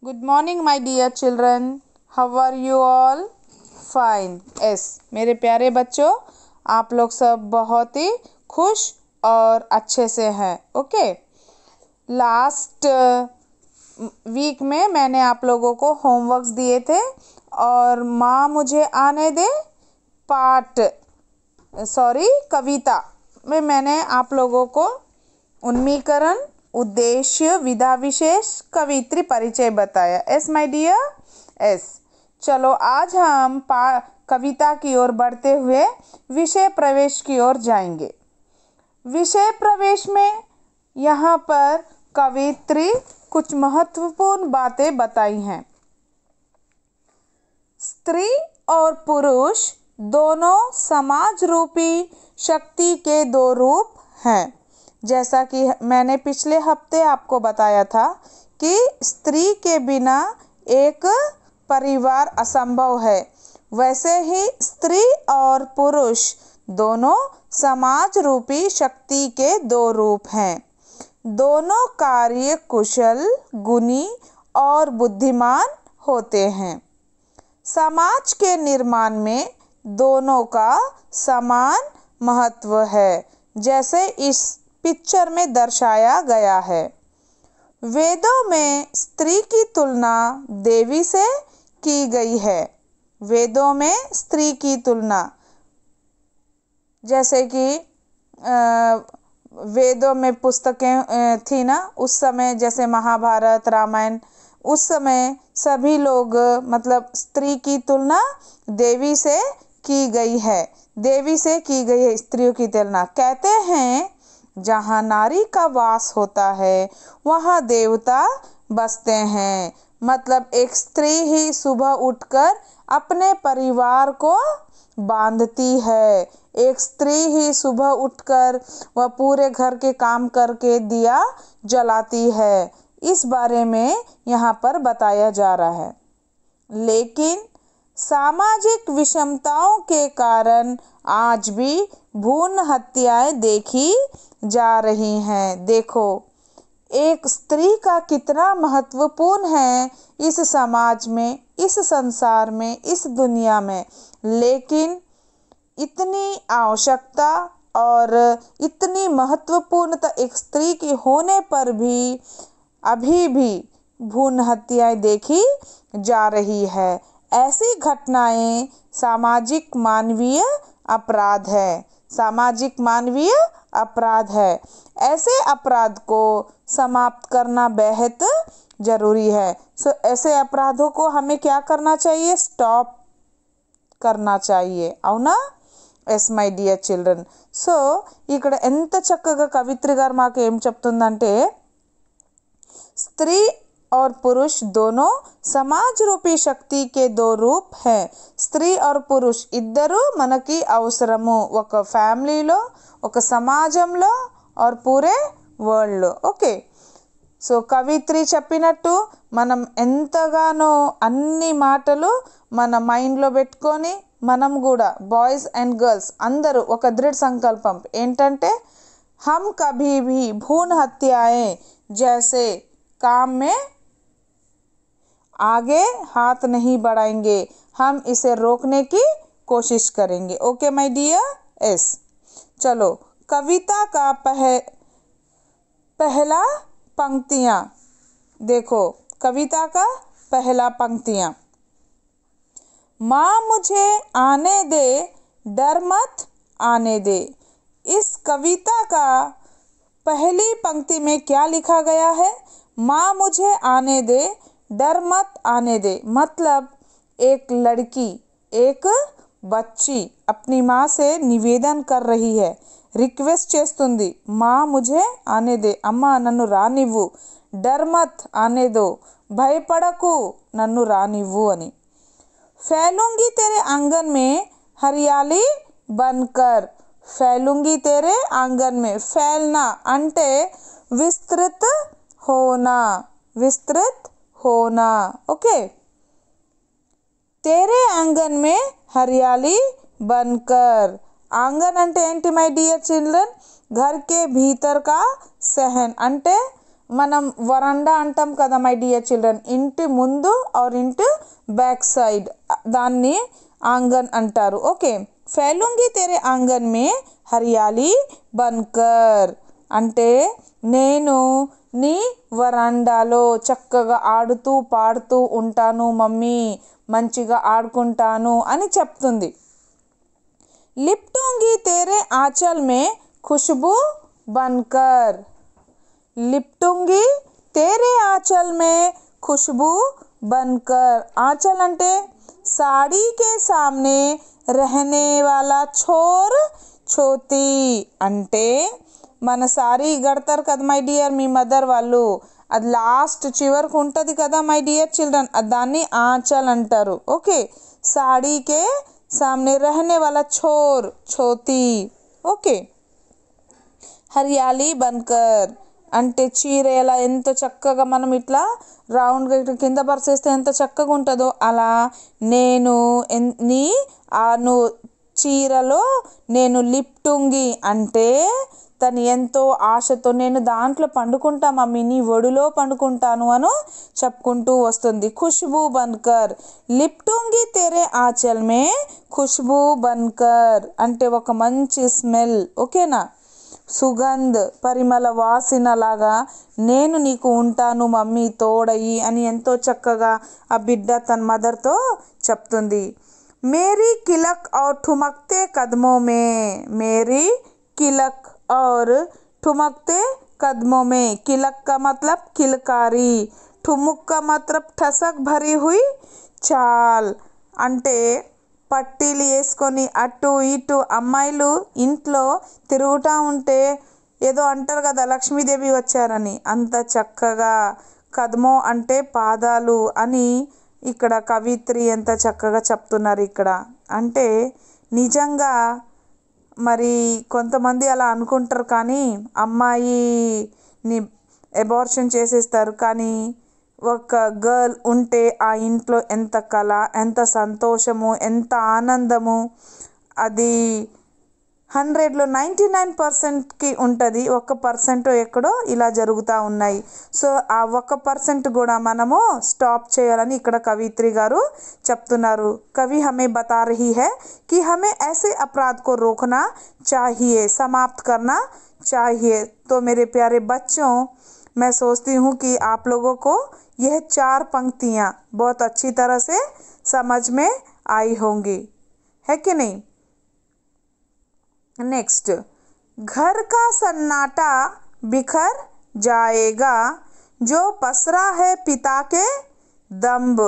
Good morning my dear children. How are you all? Fine. Yes. मेरे प्यारे बच्चों, आप लोग सब बहुत ही खुश और अच्छे से हैं. ओके. लास्ट वीक में मैंने आप लोगों को होमवर्क्स दिए थे और माँ मुझे आने दे कविता में मैंने आप लोगों को उन्मीकरण, उद्देश्य, विधा विशेष, कवित्री परिचय बताया. Yes my dear. एस. चलो आज हम कविता की ओर बढ़ते हुए विषय प्रवेश की ओर जाएंगे. विषय प्रवेश में यहाँ पर कवित्री कुछ महत्वपूर्ण बातें बताई हैं. स्त्री और पुरुष दोनों समाज रूपी शक्ति के दो रूप हैं. जैसा कि मैंने पिछले हफ्ते आपको बताया था कि स्त्री के बिना एक परिवार असंभव है, वैसे ही स्त्री और पुरुष दोनों समाज रूपी शक्ति के दो रूप हैं. दोनों कार्य कुशल, गुणी और बुद्धिमान होते हैं. समाज के निर्माण में दोनों का समान महत्व है, जैसे इस पिक्चर में दर्शाया गया है. वेदों में स्त्री की तुलना देवी से की गई है. वेदों में स्त्री की तुलना, जैसे कि वेदों में पुस्तकें थी ना उस समय, जैसे महाभारत, रामायण, उस समय सभी लोग मतलब स्त्री की तुलना देवी से की गई है. देवी से की गई है स्त्रियों की तुलना. कहते हैं जहाँ नारी का वास होता है वहाँ देवता बसते हैं. मतलब एक स्त्री ही सुबह उठकर अपने परिवार को बांधती है. एक स्त्री ही सुबह उठकर वह पूरे घर के काम करके दिया जलाती है. इस बारे में यहाँ पर बताया जा रहा है. लेकिन सामाजिक विषमताओं के कारण आज भी भ्रूण हत्याएं देखी जा रही हैं. देखो एक स्त्री का कितना महत्वपूर्ण है इस समाज में, इस संसार में, इस दुनिया में. लेकिन इतनी आवश्यकता और इतनी महत्वपूर्णता एक स्त्री की होने पर भी अभी भी भ्रूण हत्याएं देखी जा रही है. ऐसी घटनाएं सामाजिक मानवीय अपराध है. सामाजिक मानवीय अपराध है. ऐसे अपराध को समाप्त करना बेहद जरूरी है. ऐसे अपराधों को हमें क्या करना चाहिए? स्टॉप करना चाहिए. అవునా? Yes my dear children. So ఇక్కడ ఎంత చక్కగా కవిత్రి గారు మాకు ఏం చెప్తుందంటే, स्त्री और पुरुष दोनों समाज रूपी शक्ति के दो रूप हैं. స్త్రీ और పురుష్ ఇద్దరు మనకి అవసరము, ఒక ఫ్యామిలీలో, ఒక సమాజంలో और పూరే వరల్డ్లో. ఓకే. సో కవిత్రి చెప్పినట్టు మనం ఎంతగానో అన్ని మాటలు మన మైండ్లో పెట్టుకొని మనం కూడా బాయ్స్ అండ్ గర్ల్స్ అందరూ ఒక దృఢ సంకల్పం ఏంటంటే, हम कभी भी भ्रूण हत्याएं जैसे काम में आगे हाथ नहीं बढ़ाएंगे. हम इसे रोकने की कोशिश करेंगे. Okay my dear. एस. चलो कविता का पहला पंक्तियाँ देखो. कविता का पहला पंक्तियाँ. माँ मुझे आने दे, डर मत आने दे. इस कविता का पहली पंक्ति में क्या लिखा गया है? माँ मुझे आने दे, डर मत आने दे. मतलब एक लड़की, एक बच्ची अपनी माँ से निवेदन कर रही है, रिक्वेस्ट చేస్తుంది. माँ मुझे आने दे, అమ్మ నన్ను రానివ్వు. डर मत आने दो, భయపడకు నన్ను రానివ్వు అని. फैलूंगी तेरे आंगन में हरियाली बनकर. फैलूंगी तेरे आंगन में. फैलना అంటే विस्तृत होना, विस्तृत होना. ओके. तेरे आंगन में हरियाली बनकर. आंगन అంటే ఏంటి మై డియర్ చిల్డ్రన్? घर के भीतर का सहन అంటే మనం వరండా అంటాం కదా మై డియర్ చిల్డ్రన్, ఇంటి ముందు ఆర్ ఇంటి బ్యాక్ సైడ్, దాన్ని ఆంగన్ అంటారు. ఓకే, ఫైలూంగి తెరే ఆంగన్ మే హరియాలి బన్కర్ అంటే నేను నీ వరండాలో చక్కగా ఆడుతూ పాడుతూ ఉంటాను మమ్మీ, మంచిగా ఆడుకుంటాను అని చెప్తుంది. लिपटूंगी तेरे आंचल में खुशबू बनकर, लिपटूंगी तेरे आंचल में खुशबू बनकर. आंचल అంటే साड़ी के सामने रहने वाला छोर छोती అంటే మన సారీ కడతారు కదా మై డియర్ మీ మదర్ వాళ్ళు, అది లాస్ట్ చివరకు ఉంటుంది కదా మై డియర్ చిల్డ్రన్, దాన్ని ఆంచల్ అంటారు. ఓకే, సాడీకే सामने रहने वाला छोर छोती. ఓకే, హరియాలి బన్కర్ అంటే చీర ఎలా ఎంతో చక్కగా మనం ఇట్లా రౌండ్గా ఇట్లా కింద పరిచేస్తే ఎంత చక్కగా ఉంటుందో అలా నేను నీ నువ్వు చీరలో నేను లిప్టుంగి అంటే తను ఎంతో ఆశతో నేను దాంట్లో పండుకుంటా మమ్మీ, నీ ఒడిలో పండుకుంటాను అని చెప్పుకుంటూ వస్తుంది. ఖుష్బూ బన్కర్, లిప్టుంగి తెరే ఆంచల్ మే ఖుష్బూ బన్కర్ అంటే ఒక మంచి స్మెల్. ఓకేనా, సుగంధ్ పరిమళ వాసన లాగా నేను నీకు ఉంటాను మమ్మీ తోడయి అని ఎంతో చక్కగా ఆ బిడ్డ తన మదర్తో చెప్తుంది. మేరీ కిలక్ ఔర్ ఠుమక్తే కదమో మే, మేరీ किलक और ठुमकते कदमों में, किलक का मतलब किलकारी, ठुमुक का मतलब ठसक भरी हुई చాల్ అంటే పట్టీలు వేసుకొని అటు ఇటు అమ్మాయిలు ఇంట్లో తిరుగుతూ ఉంటే ఏదో అంటారు కదా లక్ష్మీదేవి వచ్చారని, అంత చక్కగా కదమో అంటే పాదాలు అని ఇక్కడ కవిత్రి ఎంత చక్కగా చెప్తున్నారు ఇక్కడ. అంటే నిజంగా మరి కొంతమంది అలా అనుకుంటారు కానీ అమ్మాయిని అబార్షన్ చేసేస్తారు, కానీ ఒక గర్ల్ ఉంటే ఆ ఇంట్లో ఎంత కళ, ఎంత సంతోషము, ఎంత ఆనందము, అది 100లో 99%కి ఉంటుంది, 1% ఎక్కడో ఇలా జరుగుతూ ఉన్నాయి. సో ఆ 1% కూడా మనము స్టాప్ చేయాలని ఇక్కడ కవిత్రి గారు చెప్తున్నారు. కవి हमें बता रही है कि हमें ऐसे अपराध को रोकना चाहिए, समाप्त करना चाहिए. तो मेरे प्यारे बच्चों, मैं सोचती हूँ कि आप लोगों को यह 4 पंक्तियाँ बहुत अच्छी तरह से समझ में आई होंगी, है कि नहीं. नेक्स्ट, घर का सन्नाटा बिखर जाएगा जो पसरा है पिता के दम्भ,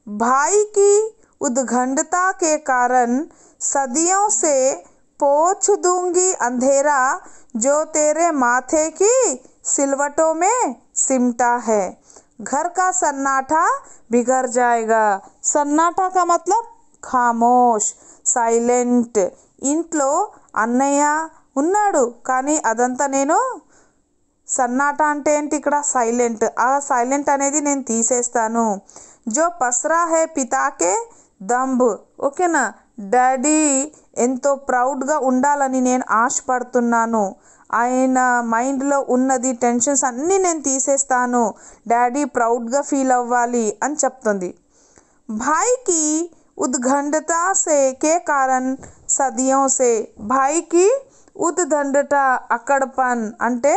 भाई की उद्गंडता के कारण सदियों से पोंछ दूंगी अंधेरा जो तेरे माथे की सिलवटों में सिमटा है. घर का सन्नाटा बिगड़ जाएगा, सन्नाटा का मतलब खामोश, సైలెంట్. ఇంట్లో అన్నయ్య ఉన్నాడు కానీ అదంతా నేను సన్నాటా అంటే ఏంటి ఇక్కడ సైలెంట్, ఆ సైలెంట్ అనేది నేను తీసేస్తాను. జో పసరా హే పితాకే దంబ్, ఓకేనా, డాడీ ఎంతో ప్రౌడ్గా ఉండాలని నేను ఆశపడుతున్నాను, ఆయన మైండ్లో ఉన్నది టెన్షన్స్ అన్నీ నేను తీసేస్తాను, డాడీ ప్రౌడ్గా ఫీల్ అవ్వాలి అని చెప్తుంది. భాయికి उद्गंडता से के कारण सदियों से, भाई की ఉద్దండట అక్కడపన్ అంటే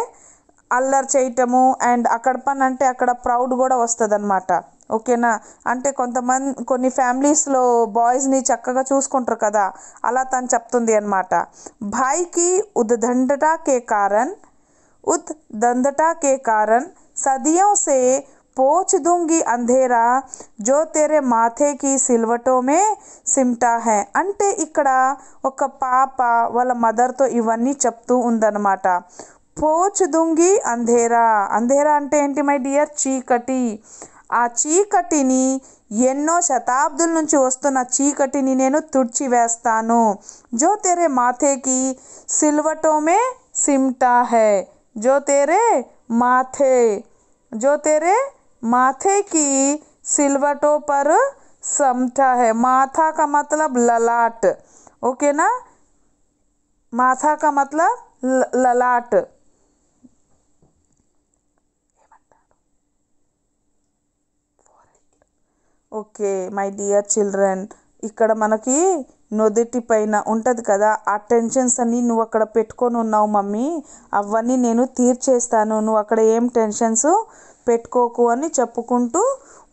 అల్లరి చేయటము, అండ్ అక్కడపన్ అంటే అక్కడ ప్రౌడ్ కూడా వస్తుంది అనమాట. ఓకేనా, అంటే కొన్ని ఫ్యామిలీస్లో బాయ్స్ని చక్కగా చూసుకుంటారు కదా, అలా తను చెప్తుంది అనమాట. భాయికి ఉద్దండట కే కారణ్ సదియోं से पोंछ दूंगी अंधेरा जो तेरे माथे की सिलवटों में सिमटा है. అంటే ఇక్కడ ఒక పాప వాళ్ళ మదర్తో ఇవన్నీ చెప్తూ ఉందన్నమాట. పోచ్ దుంగి అంధేరా, అంధేరా అంటే ఏంటి మై డియర్, చీకటి. ఆ చీకటిని ఎన్నో శతాబ్దుల నుంచి వస్తున్న చీకటిని నేను తుడిచివేస్తాను. జో తెరే మాథేకి సిల్వటోమే సిమ్టా హై, జో తెరే माथे की सिलवटों पर समटा है. माथा का मतलब ललाट, ओके ना, माथा का मतलब ललाट. ఓకే మై డియర్ చిల్డ్రన్, ఇక్కడ మనకి నుదిటి పైన ఉంటుంది కదా, ఆ టెన్షన్స్ అన్నీ నువ్వు అక్కడ పెట్టుకొని ఉన్నావు మమ్మీ, అవన్నీ నేను తీర్చేస్తాను, నువ్వు అక్కడ ఏం టెన్షన్స్ పెట్టుకోకు అని చెప్పుకుంటూ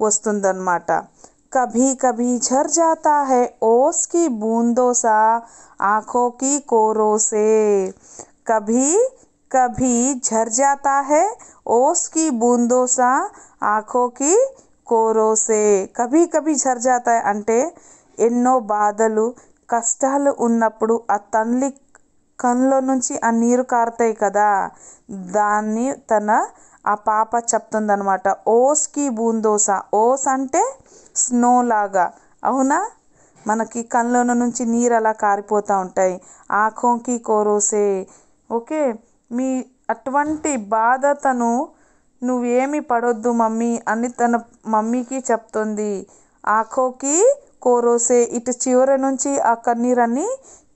వస్తుందన్నమాట. కభీ కభీ झर जाता है ओस की बूंदों सा आँखों की कोरों से. कभी कभी झर जाता है ओस की बूंदों सा आँखों की కోరో సే. కభీ కభీ ఝర్ జాతా హై అంటే ఎన్నో బాధలు కష్టాలు ఉన్నప్పుడు ఆ తల్లి కళ్ళలో నుంచి ఆ నీరు కారుతాయి కదా, దాన్ని ఆ పాప చెప్తుందనమాట. ఓస్కి బూందోసా, ఓస్ అంటే స్నో లాగా, అవునా, మనకి కళ్ళలో నుంచి నీరు అలా కారిపోతూ ఉంటాయి. ఆఖోంకి కోరోసే, ఓకే, మీ అటువంటి బాధతను నువ్వేమి పడొద్దు మమ్మీ అని తన మమ్మీకి చెప్తుంది. ఆఖోకి కోరోసే, ఇటు చివరి నుంచి ఆ కన్నీరన్నీ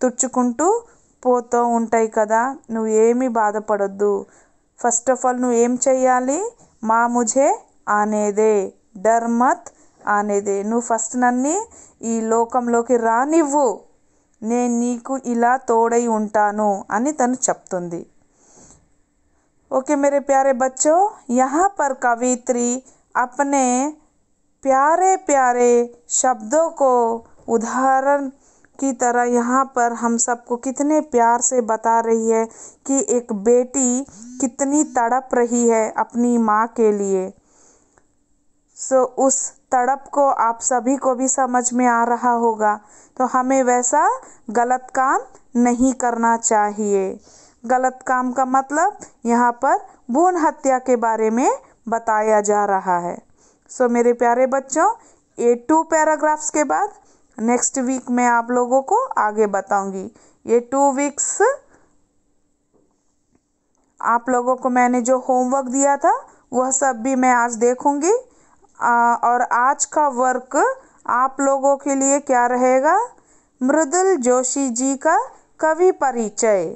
తుడుచుకుంటూ పోతూ ఉంటాయి కదా, నువ్వు ఏమీ బాధపడొద్దు. ఫస్ట్ ఆఫ్ ఆల్ నువ్వు ఏం చెయ్యాలి, మా ముझे ఆనేదే, డర్ మత్ ఆనేదే, నువ్వు ఫస్ట్ నన్ను ఈ లోకంలోకి రానివ్వు, నేను నీకు ఇలా తోడై ఉంటాను అని తను చెప్తుంది. ओके मेरे प्यारे बच्चों, यहाँ पर कवित्री अपने प्यारे प्यारे शब्दों को उदाहरण की तरह यहाँ पर हम सबको कितने प्यार से बता रही है कि एक बेटी कितनी तड़प रही है अपनी माँ के लिए. सो उस तड़प को आप सभी को भी समझ में आ रहा होगा, तो हमें वैसा गलत काम नहीं करना चाहिए. गलत काम का मतलब यहाँ पर भ्रूण हत्या के बारे में बताया जा रहा है. सो मेरे प्यारे बच्चों, ये 2 पैराग्राफ्स के बाद नेक्स्ट वीक मैं आप लोगों को आगे बताऊंगी. ये 2 वीक्स आप लोगों को मैंने जो होमवर्क दिया था वह सब भी मैं आज देखूंगी. और आज का वर्क आप लोगों के लिए क्या रहेगा, मृदुल जोशी जी का कवि परिचय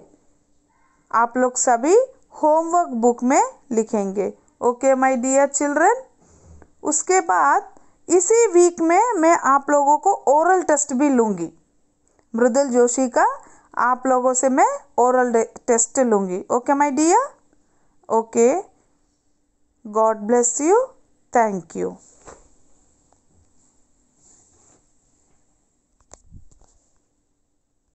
आप लोग सभी होमवर्क बुक में लिखेंगे. Okay my dear children. उसके बाद इसी वीक में मैं आप लोगों को ओरल टेस्ट भी लूँगी. मृदुल जोशी का आप लोगों से मैं ओरल टेस्ट लूँगी. Okay my dear. Okay, God bless you. Thank you.